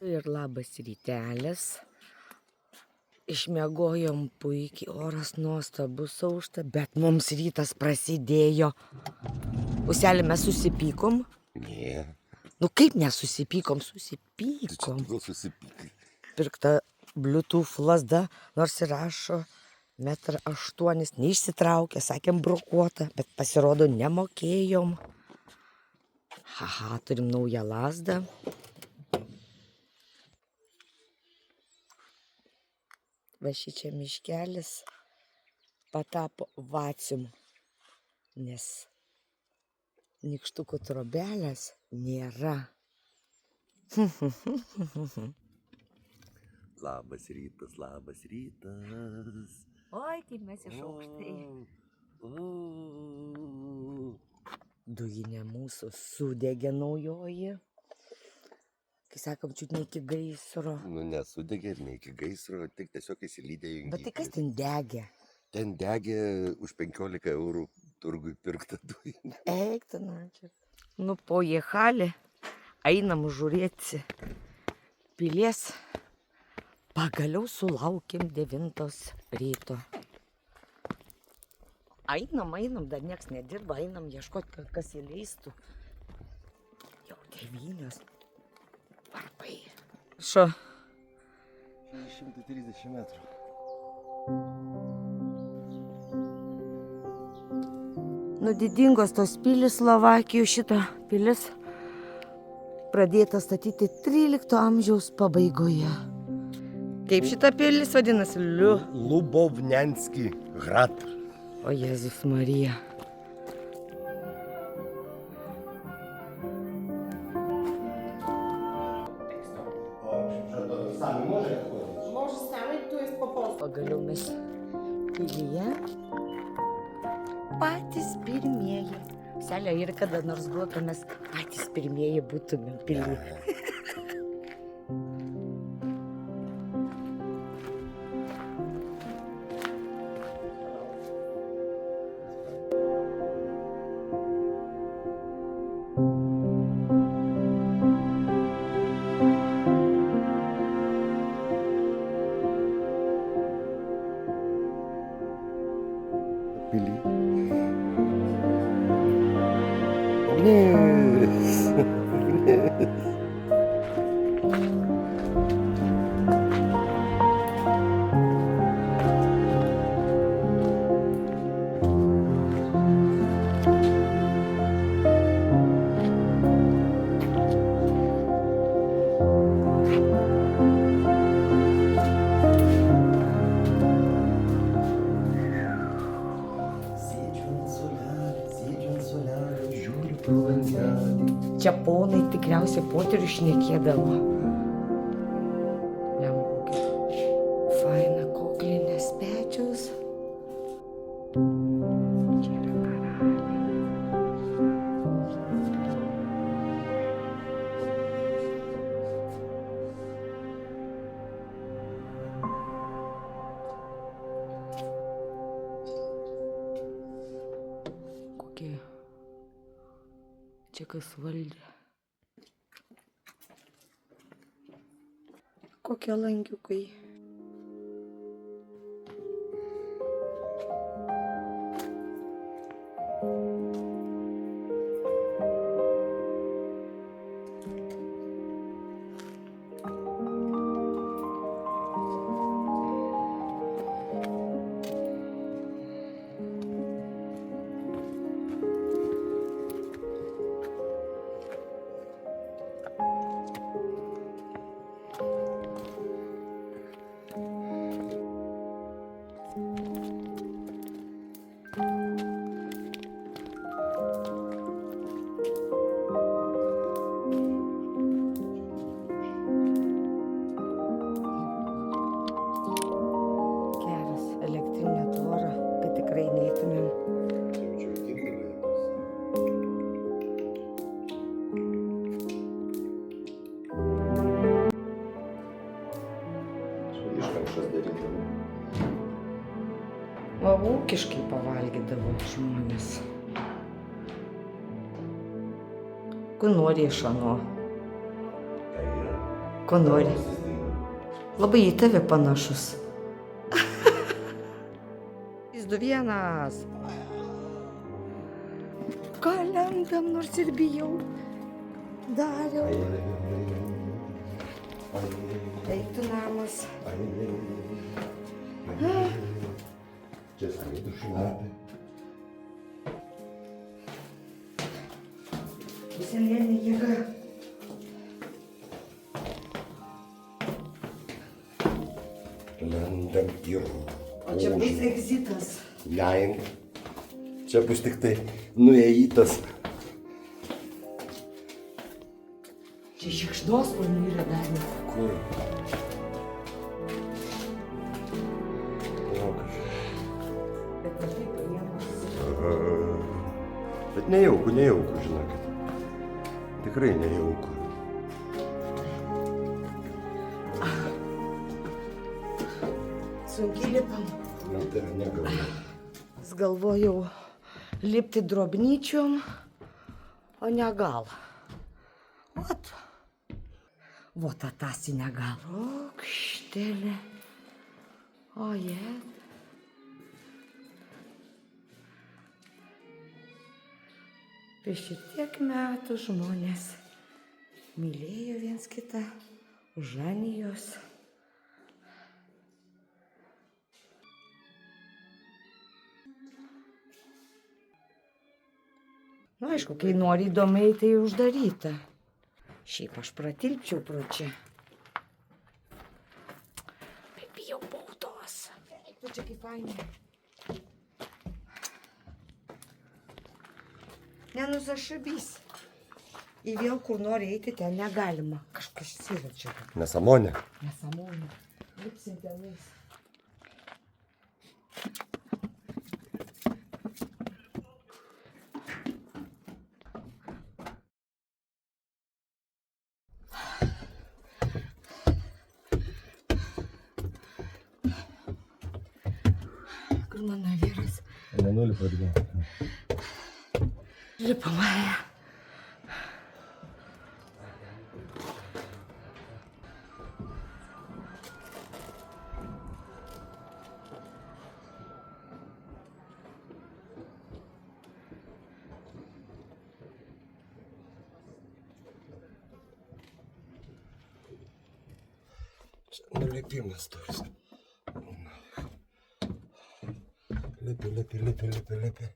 Ir labas rytelis. Išmiegojom puikiai, oras nuostabus, aušta, bet mums rytas prasidėjo. Uselį mes susipykom? Ne. Nu kaip nesusipykom? Susipykom. Susipykai. Pirkta Bluetooth lasda, nors ir rašo 1,8 m, neišsitraukė, sakėm brokuota, bet pasirodo nemokėjom. Haha, turim naują lasdą. Va šičia miškelis patapo vacium, nes nykštukų trobelės nėra. Labas rytas, labas rytas. Oi, kaip mes iš aukštai. Dujinė mūsų sudegė naujoji. Kai sakom, čiut ne iki gaisro. Nu, nesudegė ir ne iki gaisro, tik tiesiog įsilydė jungiklis. Bet tai kas ten degė? Ten degė už 15 eurų turgui pirktą dujinę. Eik, ten ačiū. Nu, pojechali, einam žiūrėti pilies. Pagaliau sulaukėm 9 ryto. Einam, dar nieks nedirba, einam ieškoti, kas įleistų. Jau 9. Varpai. Šo? 130 metrų. Nu, didingos tos pilis Slovakijų, šita pilis pradėta statyti 13 amžiaus pabaigoje. Kaip šita pilis vadinasi? Lubovnenski grad. O Jėzus Marija. Pagaliau mes pilyje patys pirmieji. Selė, ir kada nors buvo, mes patys pirmieji būtumėm pilyje. Čia ponai tikriausiai poterių šnekėdavo. Lempukė. Faina koklinės pečius. Čia yra karaliai. Kokie... Čia kas valdė. Kokie langiukai. O ūkiškai pavalgydavo žmonės. Kur nori iš ano. Ko nori? Labai į tave panašus. Jis 2-1. Ką lendam, nors ir bijau. Dariau. Eik tu namas. Čia sąlytų šlapė. Visiems jėga. Lendam į O čia bus egzitas. Nein. Čia bus tik tai nuėjitas. Čia šikšnosparnių yra dar. Kur? O, kažkaip. Bet kažkaip vienas. Bet nejauku, žinokit. Tikrai nejauku. Sunkiai lipam. Na, tai negalvoju. Galvojau lipti drobnyčiom, o ne gal. Vot atasi negal. O, kštelė. O, jie. Prieš šitiek metų žmonės mylėjo viens kitą, žanijos. Na, aišku, kai nori įdomiai, tai uždaryta. Šiaip aš pratilpčiau pro čia. Bet bijau baudos. Tu čia kaip fainai. Nenusišabys. Į vėl kur nori eiti, ten negalima. Kažkas yra čia. Nesąmonė. Nesąmonė. Lipsim tenais. Kur mano vyras? Nenulipa irgi. Lipa Marija. Čia nulipimas toks. Lipi.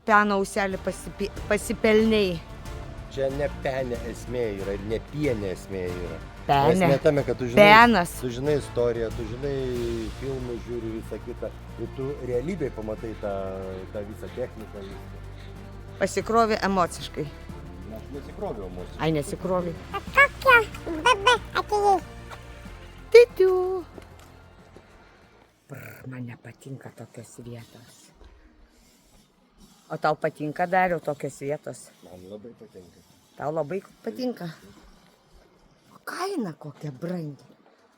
Peno auselį pasipelniai. Čia ne penė esmė yra ir ne pienė esmė yra. Penė. Esmė tame, kad tu žinai, Penas. tu žinai istoriją, tu žinai filmus, žiūri visą kitą. Ir tu realybėj pamatai tą visą techniką. Pasikrovė emociškai. Aš nesikroviau emociškai. Ai, nesikrovė. Kokia bebe atėjai? Titiu. Man nepatinka tokios vietos. O tau patinka, Dariau, tokios vietos? Man labai patinka. Tau labai patinka. O kaina kokia brangi.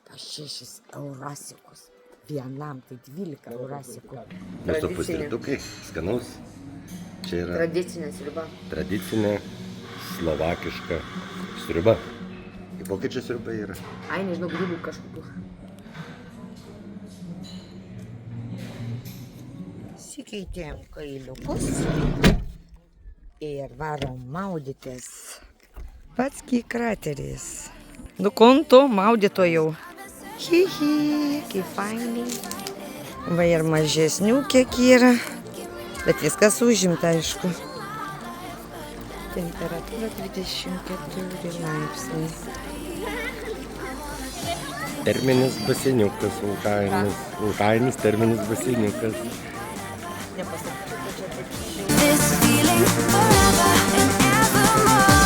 Po 6 eurasikus. Vienam tai 12 eurasikų. Mūsų pusrytukai, skanaus. Čia yra Tradicinė sriuba. tradicinė slovakiška sriuba. Kaip kokia čia sriuba yra? Ai, nežinau, grybų kažkokių. Sikeitėm kailiukus ir varom maudytis. Pats krateris. Nukonto maudytojau. Hihi, kaip fainiai. Va ir mažesnių kiek yra. Bet viskas užimta, aišku. Temperatūra 24 laipsniai. Terminis baseiniukas, vulkaninis terminis baseiniukas. Nepasakyčiau, kad čia taip šilta. This feeling forever and evermore.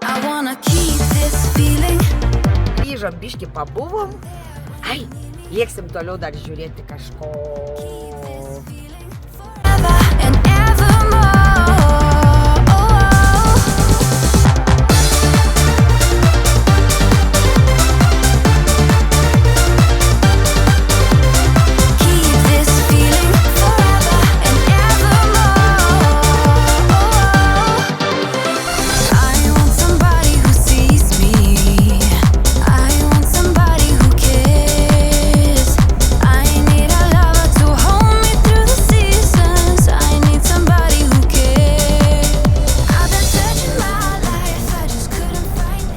I wanna keep this feeling. Grįžom, biškį pabuvom. Ai, lieksim toliau dar žiūrėti kažko. Forever and evermore. Keep this feeling forever and evermore. I want somebody who sees me. I want somebody who cares. I need a lover to hold me through the seasons. I need somebody who cares. I've been searching my life, I just couldn't find it.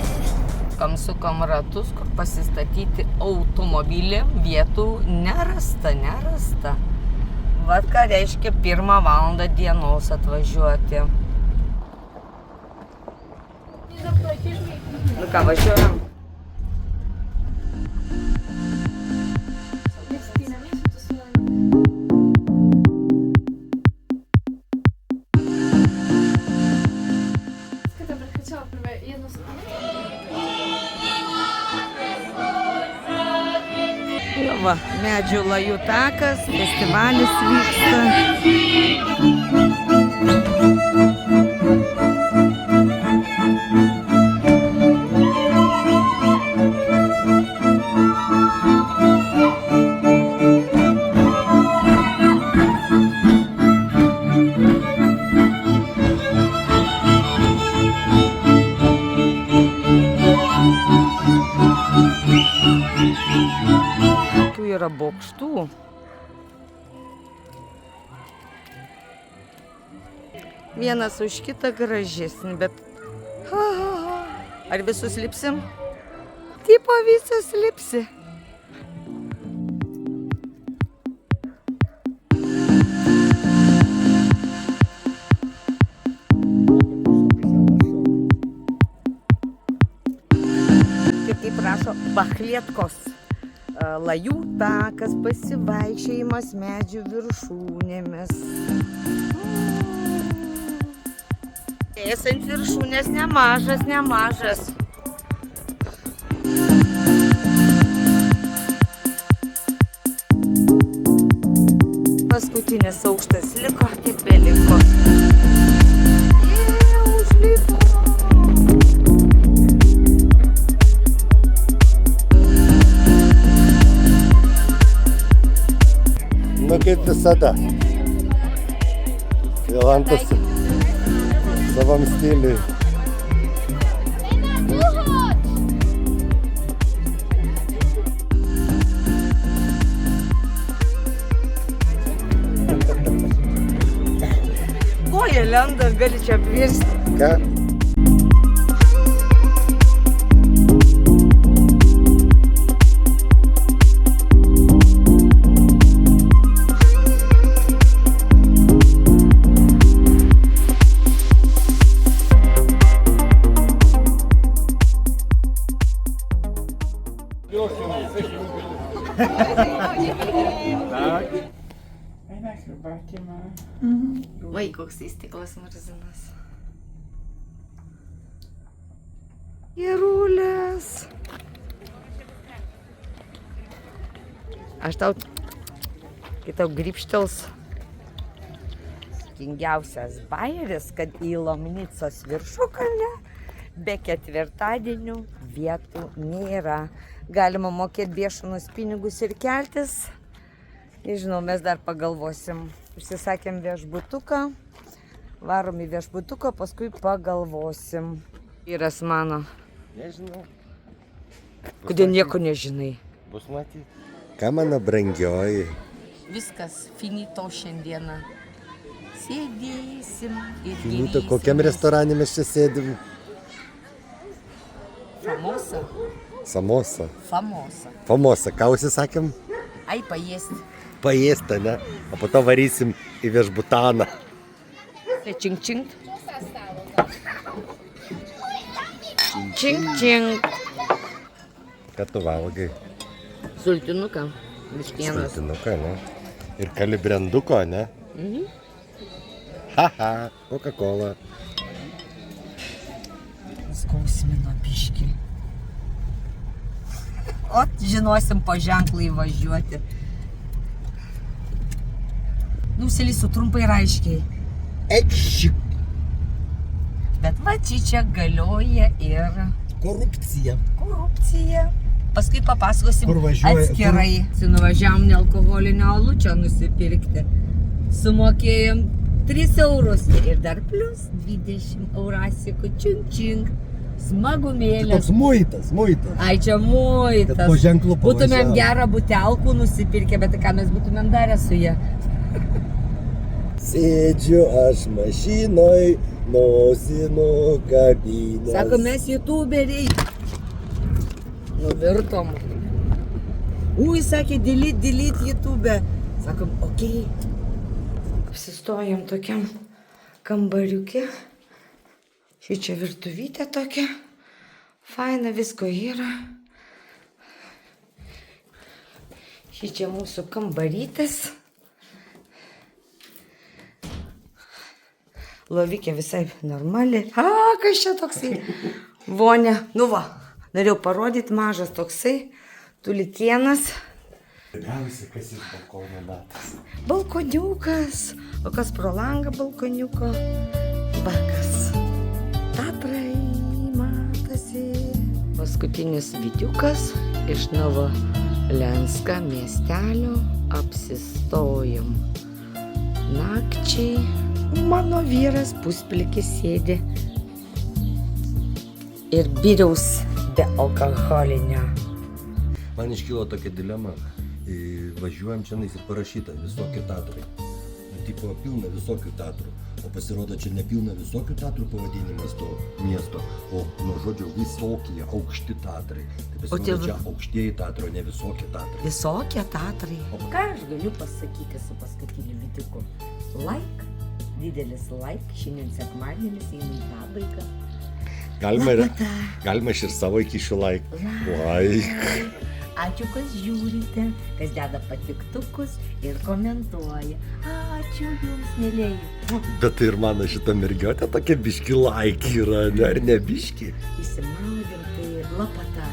Sukam ratus, kur pasistatyti automobilį, vietų nerasta. Vat ką reiškia 1 valandą dienos atvažiuoti. Nu ką, važiuojam? Va, medžių lajų takas, festivalis vyksta. Tų yra bokštų. Vienas už kitą gražesnį, bet... Ar visus lipsim? Tipo visus lipsi. Kaip rašo Bachlietkos. Lajų takas, pasivaikščiojimas medžių viršūnėmis. Vėjas ant viršūnės nemažas. Paskutinis aukštas liko, tik beliko. Užlipo. Nu kaip visada. Jolantas savam stiliui. Koja lenda, gali čia apvirsti. Ką? Vai, koks tai stiklas marzinas. Gerulės. Aš tau, kai tau grįpštels, kingiausias bajeris, kad į Lomnicos viršukalnę be ketvirtadienių vietų nėra. Galima mokėti bėšunus pinigus ir keltis. Nežinau, mes dar pagalvosim. Užsisakėm viešbutuką, varom į viešbutuką, paskui pagalvosim. Vyras mano. Nežinau. Kodėl nieko nežinai? Bus matyti. Ką mano brangioji? Viskas, finito šiandieną. Sėdėsim ir Finito, kokiam restorane mes čia sėdim? Famosa. Samosa. Famosa. Famosa. Ką užsisakėm? Ai, paėsti. Paėsta, ne? O po to varysim į viešbutaną. Tai čink čink. Čink čink. Ką tu valgai? Sultinuką. Vištienos. Sultinuką, ne? Ir kalibrenduko, ne? Haha, Coca-Cola. Skausmino biškį. O, žinosim po ženklą įvažiuoti. Nusilysiu trumpai ir aiškiai. Ekšik. Bet va čia galioja ir Korupcija. korupcija. Paskui papasakosim Kur važiuoja- atskirai. Nuvažiavom nealkoholinio alučio nusipirkti. Sumokėjom 3 eurus ir dar plus 20 eurasikų. Čink čink. Smagumėlės. Toks muitas. Ai, čia muitas. Kad po ženklu Būtumėm pavažiavo. gerą butelkų nusipirkę, bet tai ką mes būtumėm darę su ja? Sėdžiu aš mašinoj, nosį nukabinęs. Sako, mes youtuberiai. Nuvirtom. Ui, sakė, delete YouTube. Sakom, okei. Apsistojom tokiam kambariukė. Šičia virtuvytė tokia. Faina, visko yra. Šičia mūsų kambarytis. Lovikė visai normali. Kas čia toksai? Vonia. Nu va, norėjau parodyti, mažas toksai. Tulikėnas. Galiausiai, kas iš balkono matas. Balkoniukas. O kas pro langą balkoniuko? Bakas. Tatrai matosi. Paskutinis vidiukas iš Novolenska miestelio. Apsistojom nakčiai. Mano vyras pusplikis sėdi ir biriaus be alkoholinio. Man iškilo tokia dilema. Važiuojam čia ir parašyta visokie teatrai. Tipo pilna visokių teatrų. O pasirodo, čia ne pilna visokių teatrų pavadinimas to miesto, o nuo žodžio visokie, aukšti teatrai. Tai pasirodo, čia aukštieji teatrai, ne visokie teatrai. Visokie teatrai. Ką aš galiu pasakyti su paskutiniu vidiuku? Like, didelis like, šiandien sekmadienis eina į pabaigą. Galima ir savo įkišiu like. Ačiū, kas žiūrite, kas deda patiktukus ir komentuoja. Ačiū jums, mėlėjai. Bet ir mano šita mergiotė tokia biški like yra, ar ne biški? Įsimaudėm, tai lapata.